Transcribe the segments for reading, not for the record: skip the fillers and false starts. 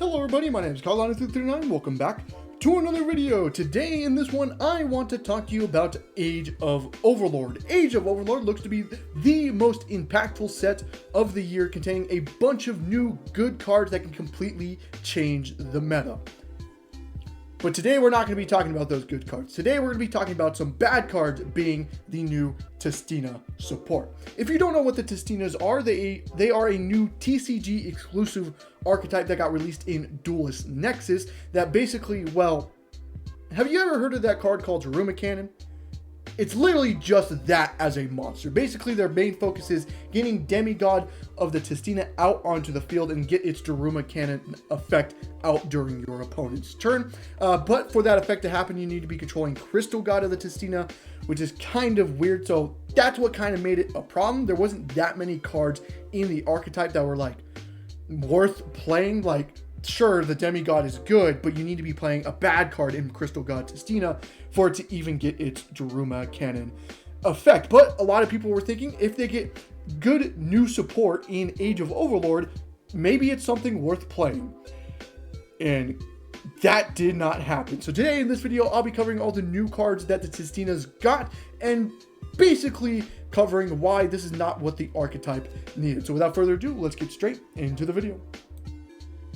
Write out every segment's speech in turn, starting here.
Hello everybody, my name is Cordinates. Welcome back to another video. Today in this one, I want to talk to you about Age of Overlord. Age of Overlord looks to be the most impactful set of the year, containing a bunch of new good cards that can completely change the meta. But today we're not going to be talking about those good cards. Today we're going to be talking about some bad cards, being the new Tistina support. If you don't know what the Tistinas are, they are a new TCG exclusive archetype that got released in Duelist Nexus that basically, well, have you ever heard of that card called Daruma Cannon? It's literally just that as a monster. Basically, their main focus is getting Demigod of the Tistina out onto the field and get its Daruma Cannon effect out during your opponent's turn. But for that effect to happen, you need to be controlling Crystal God of the Tistina, which is kind of weird. So that's what kind of made it a problem. There wasn't that many cards in the archetype that were like worth playing. Like, sure, the Demigod is good, but you need to be playing a bad card in Crystal God Tistina for it to even get its Daruma Cannon effect. But a lot of people were thinking, if they get good new support in Age of Overlord, maybe it's something worth playing. And that did not happen. So today in this video, I'll be covering all the new cards that the Tistinas got and basically covering why this is not what the archetype needed. So without further ado, let's get straight into the video.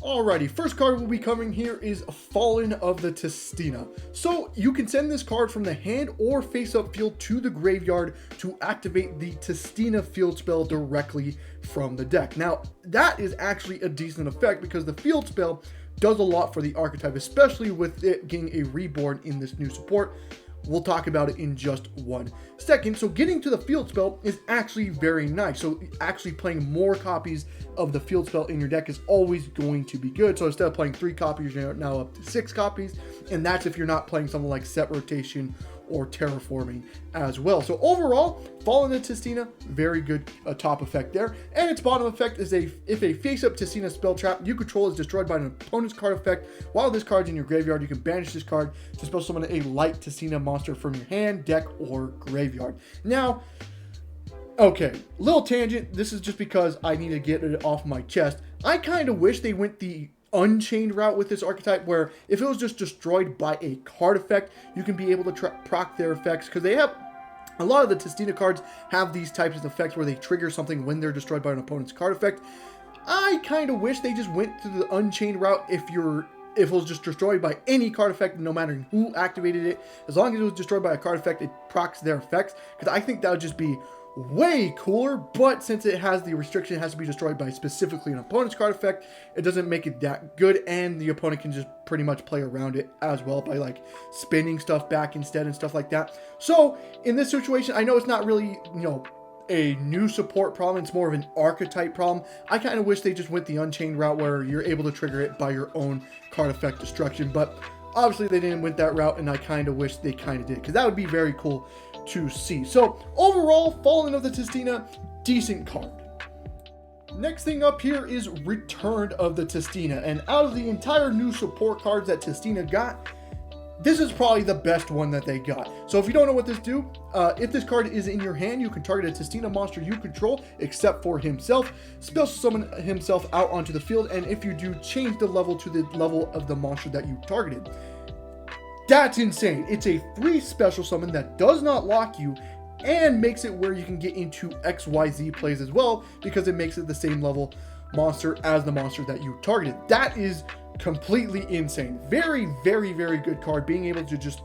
Alrighty, first card we'll be covering here is Fallen of the Tistina. So you can send this card from the hand or face-up field to the graveyard to activate the Tistina field spell directly from the deck. Now, that is actually a decent effect because the field spell does a lot for the archetype, especially with it getting a Reborn in this new support. We'll talk about it in just one second. So getting to the field spell is actually very nice. So actually playing more copies of the field spell in your deck is always going to be good. So instead of playing 3 copies, you're now up to 6 copies. And that's if you're not playing something like Set Rotation or Terraforming as well. So overall, Fallen of Tistina, very good top effect there. And its bottom effect is if a face-up Tistina spell trap you control is destroyed by an opponent's card effect, while this card's in your graveyard, you can banish this card to spell summon a light Tistina monster from your hand, deck, or graveyard. Now, okay, little tangent. This is just because I need to get it off my chest. I kind of wish they went the Unchained route with this archetype, where if it was just destroyed by a card effect, you can be able to proc their effects, because they have a lot of the Tistina cards have these types of effects where they trigger something when they're destroyed by an opponent's card effect. I kind of wish they just went to the Unchained route if it was just destroyed by any card effect, no matter who activated it. As long as it was destroyed by a card effect, it procs their effects, because I think that would just be way cooler. But since it has the restriction, it has to be destroyed by specifically an opponent's card effect, it doesn't make it that good, and the opponent can just pretty much play around it as well by like spinning stuff back instead and stuff like that. So in this situation, I know it's not really, a new support problem, it's more of an archetype problem. I kind of wish they just went the Unchained route where you're able to trigger it by your own card effect destruction, but obviously they didn't went that route, and I kind of wish they kind of did, because that would be very cool to see. So overall, Fallen of the Tistina, decent card. Next thing up here is Return of the Tistina, and out of the entire new support cards that Tistina got, this is probably the best one that they got. So if you don't know what this do, if this card is in your hand, you can target a Tistina monster you control, except for himself, spell summon himself out onto the field, and if you do, change the level to the level of the monster that you targeted. That's insane. It's a free special summon that does not lock you and makes it where you can get into XYZ plays as well, because it makes it the same level monster as the monster that you targeted. That is completely insane. Very, very, very good card, being able to just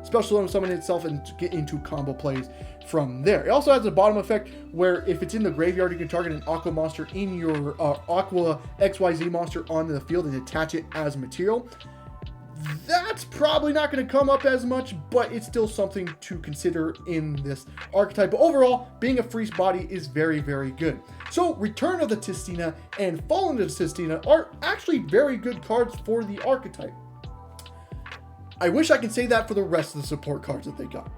special summon itself and get into combo plays from there. It also has a bottom effect where if it's in the graveyard, you can target an Aqua monster in your Aqua XYZ monster onto the field and attach it as material. That's probably not going to come up as much, but it's still something to consider in this archetype. But overall, being a free body is very, very good. So Return of the Tistina and Fallen of the Tistina are actually very good cards for the archetype. I wish I could say that for the rest of the support cards that they got.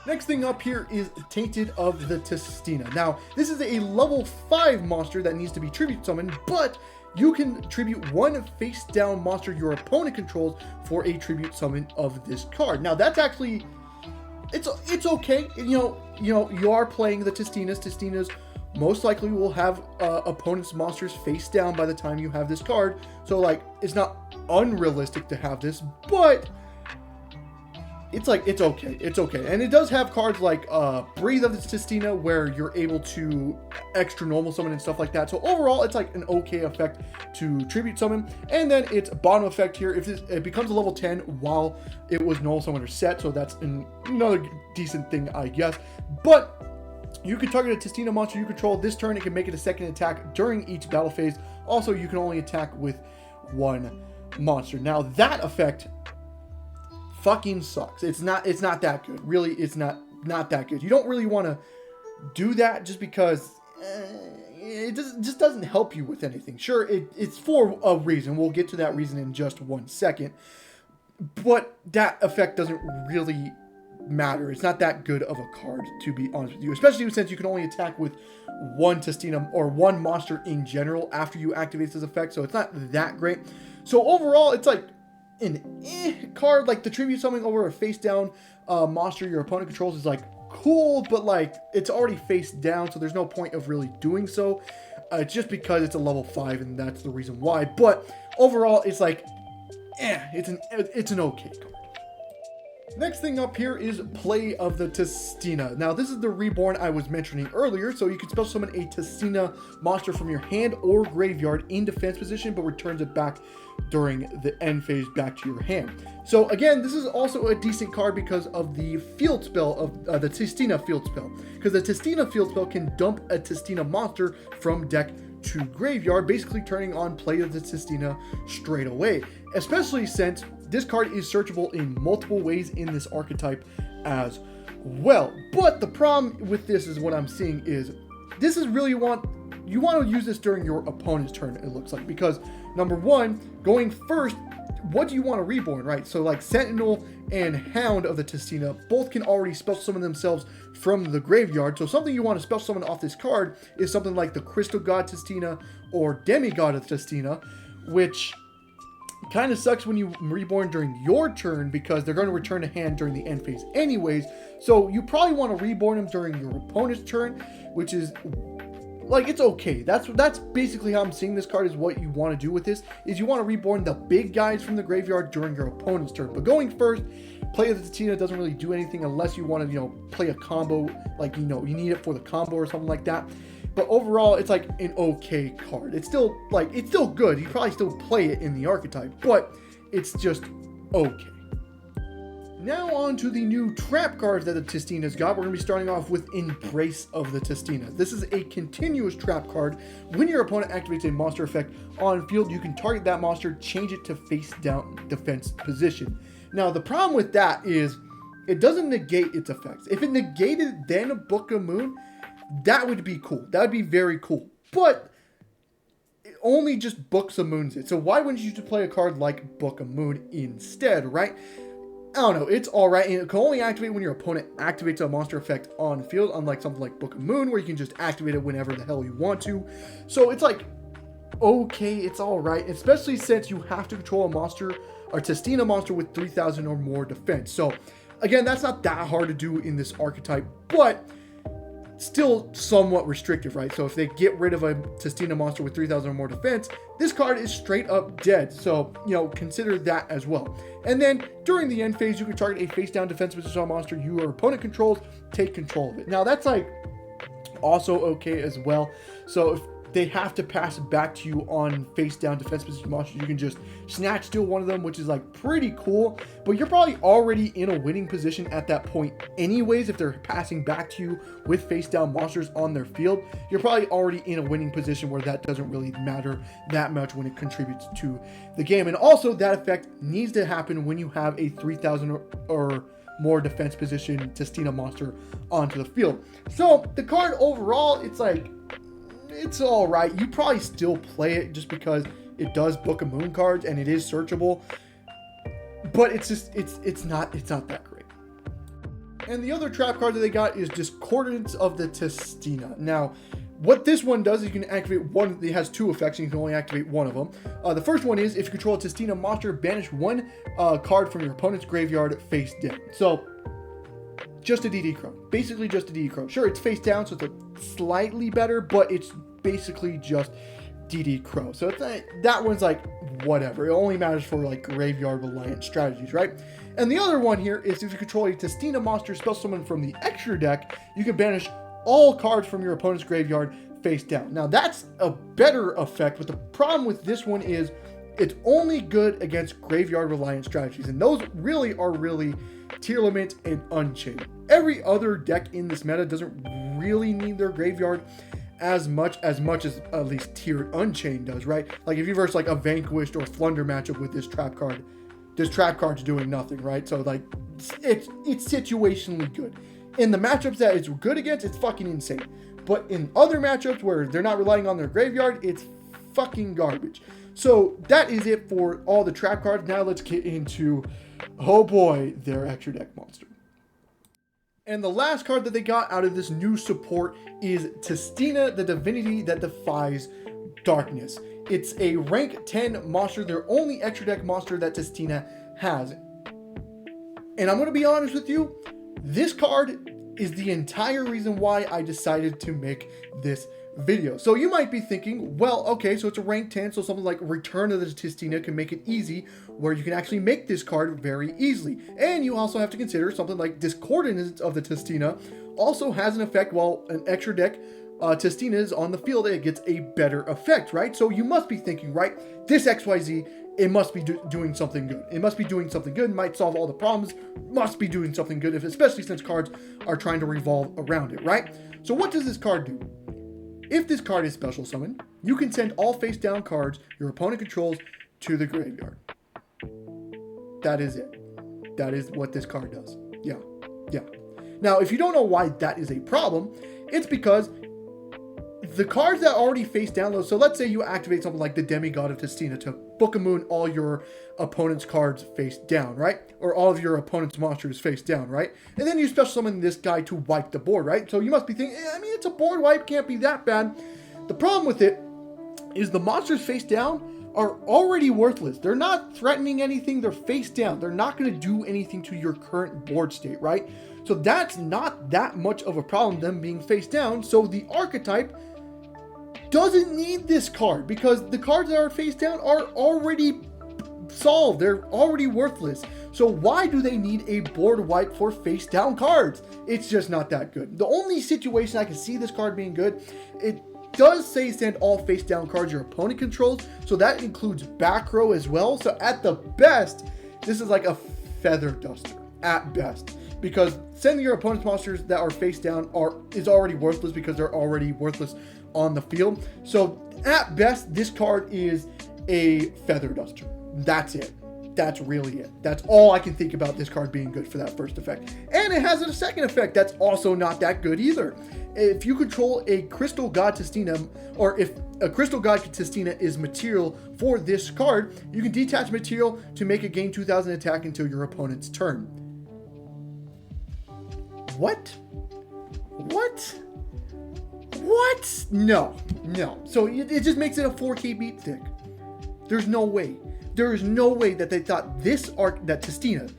Next thing up here is Tainted of the Tistina. Now, this is a level 5 monster that needs to be tribute summoned, but you can tribute one face down monster your opponent controls for a tribute summon of this card. Now that's actually, it's okay. You are playing the Tistinas. Tistinas most likely will have opponent's monsters face down by the time you have this card. So like, it's not unrealistic to have this, but it's like, it's okay. It's okay. And it does have cards like Breathe of the Tistina, where you're able to extra normal summon and stuff like that. So overall, it's like an okay effect to tribute summon. And then its bottom effect here, if it becomes a level 10 while it was normal summoner set. So that's another decent thing, I guess. But you can target a Tistina monster you control this turn. It can make it a second attack during each battle phase. Also, you can only attack with one monster. Now that effect fucking sucks. It's not that good. Really, it's not that good. You don't really want to do that just because it just doesn't help you with anything. Sure, it's for a reason. We'll get to that reason in just 1 second. But that effect doesn't really matter. It's not that good of a card, to be honest with you. Especially since you can only attack with one Tistina or one monster in general after you activate this effect. So it's not that great. So overall, it's like an card. Like the tribute summoning over a face down monster your opponent controls is like cool, but like it's already face down, so there's no point of really doing so. It's just because it's a level 5 and that's the reason why. But overall, it's like it's an okay card. Next thing up here is Play of the Tistina. Now this is the Reborn I was mentioning earlier, so you can special summon a Tistina monster from your hand or graveyard in defense position, but returns it back during the end phase back to your hand. So again, this is also a decent card because of the field spell of the Tistina field spell, because the Tistina field spell can dump a Tistina monster from deck to graveyard, basically turning on Play of the Tistina straight away, especially since this card is searchable in multiple ways in this archetype as well. But the problem with this is what I'm seeing is this is really you want to use this during your opponent's turn, it looks like, because number one, going first, what do you want to reborn, right? So like Sentinel and Hound of the Tistina both can already special summon themselves from the graveyard. So something you want to special summon off this card is something like the Crystal God Tistina or Demigod of Tistina, which kind of sucks when you reborn during your turn because they're going to return to hand during the end phase anyways. So you probably want to reborn them during your opponent's turn, which is like, it's okay. That's basically how I'm seeing this card, is what you want to do with this is you want to reborn the big guys from the graveyard during your opponent's turn. But going first, Play of the Tistina doesn't really do anything unless you want to, play a combo, like, you need it for the combo or something like that. But overall, it's like an okay card. It's still good. You probably still play it in the archetype, but it's just okay. Now on to the new trap cards that the Tistina's got. We're going to be starting off with Embrace of the Tistina. This is a continuous trap card. When your opponent activates a monster effect on field, you can target that monster, change it to face down defense position. Now the problem with that is it doesn't negate its effects. If it negated then a Book of Moon, that would be cool. That would be very cool. But it only just Books of Moons it. So why wouldn't you just play a card like Book of Moon instead, right? I don't know. It's alright. And it can only activate when your opponent activates a monster effect on field, unlike something like Book of Moon, where you can just activate it whenever the hell you want to. So it's like, okay, it's alright. Especially since you have to control a monster, or Tistina monster with 3,000 or more defense. So again, that's not that hard to do in this archetype, but still somewhat restrictive, right? So if they get rid of a Tistina monster with 3,000 or more defense, this card is straight up dead. So, consider that as well. And then during the end phase, you can target a face down defense position monster your opponent controls, take control of it. Now that's like also okay as well. So if they have to pass it back to you on face down defense position monsters, you can just snatch steal one of them, which is like pretty cool. But you're probably already in a winning position at that point anyways. If they're passing back to you with face down monsters on their field, you're probably already in a winning position where that doesn't really matter that much when it contributes to the game. And also that effect needs to happen when you have a 3,000 or more defense position Tistina monster onto the field. So the card overall, it's like, it's all right. You probably still play it just because it does Book of Moon cards and it is searchable, but it's just it's not that great. And the other trap card that they got is just Cordinates of the Tistina. Now, what this one does is you can activate one. It has two effects, and you can only activate one of them. The first one is if you control a Tistina monster, banish one card from your opponent's graveyard face down. So just a DD Crow, basically just a DD Crow. Sure, it's face down, so it's a slightly better, but it's basically just DD Crow. So it's that one's like whatever. It only matters for like graveyard reliant strategies, right? And the other one here is if you control a Tistina monster special summon from the extra deck, you can banish all cards from your opponent's graveyard face down. Now that's a better effect, but the problem with this one is it's only good against graveyard reliant strategies, and those really are Tier Limit and Unchained. Every other deck in this meta doesn't really need their graveyard as much as at least Tiered Unchained does, right? Like if you verse like a Vanquished or Flunder matchup with this trap card's doing nothing, right? So like it's situationally good. In the matchups that it's good against, it's fucking insane. But in other matchups where they're not relying on their graveyard, it's fucking garbage. So that is it for all the trap cards. Now let's get into, oh boy, their extra deck monster. And the last card that they got out of this new support is Tistina, the Divinity that defies darkness. It's a rank 10 monster, their only extra deck monster that Tistina has. And I'm going to be honest with you, this card is the entire reason why I decided to make this video. So you might be thinking, well, okay, so it's a rank 10, so something like Return of the Tistina can make it easy, where you can actually make this card very easily. And you also have to consider something like Cordinates of the Tistina also has an effect while an extra deck Tistina is on the field, it gets a better effect, right? So you must be thinking, right, this XYZ, it must be doing something good. It must be doing something good, might solve all the problems, must be doing something good, especially since cards are trying to revolve around it, right? So what does this card do? If this card is special summoned, you can send all face down cards your opponent controls to the graveyard. That is it. That is what this card does. Yeah. Now, if you don't know why that is a problem, it's because the cards that already face down, so let's say you activate something like the Demigod of Tistina to Book of Moon all your opponent's cards face down, right? Or all of your opponent's monsters face down, right? And then you special summon this guy to wipe the board, right? So you must be thinking, I mean, it's a board wipe, can't be that bad. The problem with it is the monsters face down are already worthless. They're not threatening anything, they're face down. They're not going to do anything to your current board state, right? So that's not that much of a problem, them being face down. So the archetype doesn't need this card because the cards that are face down are already solved. They're already worthless. So why do they need a board wipe for face down cards? It's just not that good. The only situation I can see this card being good, it does say send all face down cards your opponent controls. So that includes back row as well. So at the best, this is like a feather duster at best, because sending your opponent's monsters that are face down is already worthless because they're already worthless on the field. So at best, this card is a feather duster. That's it. That's really it. That's all I can think about this card being good for that first effect. And it has a second effect that's also not that good either. If you control a Crystal God Tistina, or if a Crystal God Tistina is material for this card, you can detach material to make it gain 2,000 attack until your opponent's turn. What? No. So it just makes it a 4K beat stick. There's no way. There is no way that they thought that Tistina,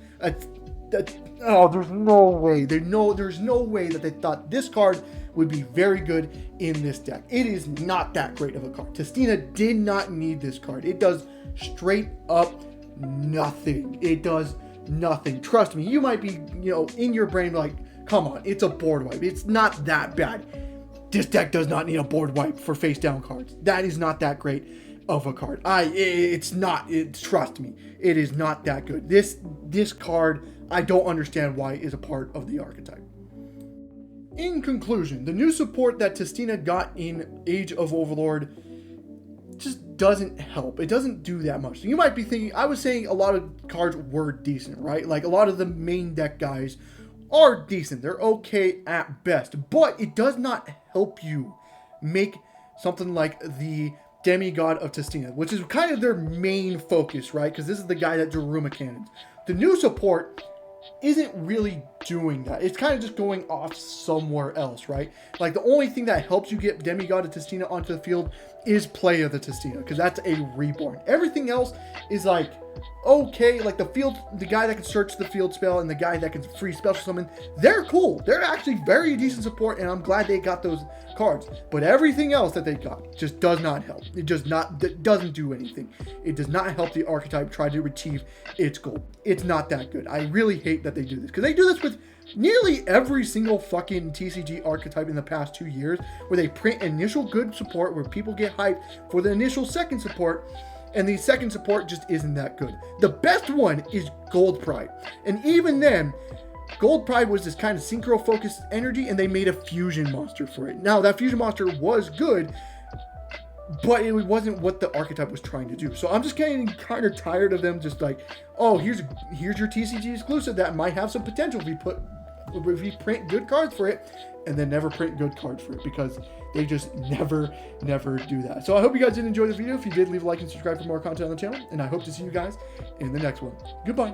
there's no way. There's no way that they thought this card would be very good in this deck. It is not that great of a card. Tistina did not need this card. It does straight up nothing. It does nothing. Trust me, you might be, in your brain like, come on, it's a board wipe. It's not that bad. This deck does not need a board wipe for face down cards. That is not that great of a card. Trust me, it is not that good. This card, I don't understand why is a part of the archetype. In conclusion, the new support that Tistina got in Age of Overlord just doesn't help. It doesn't do that much. So you might be thinking, I was saying a lot of cards were decent, right? Like a lot of the main deck guys are decent. They're okay at best, but it does not help you make something like the Demigod of Tistina, which is kind of their main focus, right? Because this is the guy that drew Ruma Cannons. The new support isn't really doing that. It's kind of just going off somewhere else, right? Like the only thing that helps you get Demigod of Tistina onto the field is play of the Tistina, because that's a reborn. Everything else is like okay. Like the guy that can search the field spell and the guy that can free special summon, they're cool. They're actually very decent support, and I'm glad they got those cards. But everything else that they got just does not help. It doesn't do anything. It does not help the archetype try to achieve its goal. It's not that good. I really hate that they do this, because they do this with nearly every single fucking TCG archetype in the past 2 years, where they print initial good support where people get hyped for the initial second support, and the second support just isn't that good. The best one is Gold Pride, and even then, Gold Pride was this kind of synchro focused energy, and they made a fusion monster for it. Now that fusion monster was good, but it wasn't what the archetype was trying to do. So I'm just getting kind of tired of them just like, oh, here's your TCG exclusive that might have some potential if we print good cards for it, and then never print good cards for it, because they just never do that. So I hope you guys did enjoy the video. If you did, leave a like and subscribe for more content on the channel, and I hope to see you guys in the next one. Goodbye.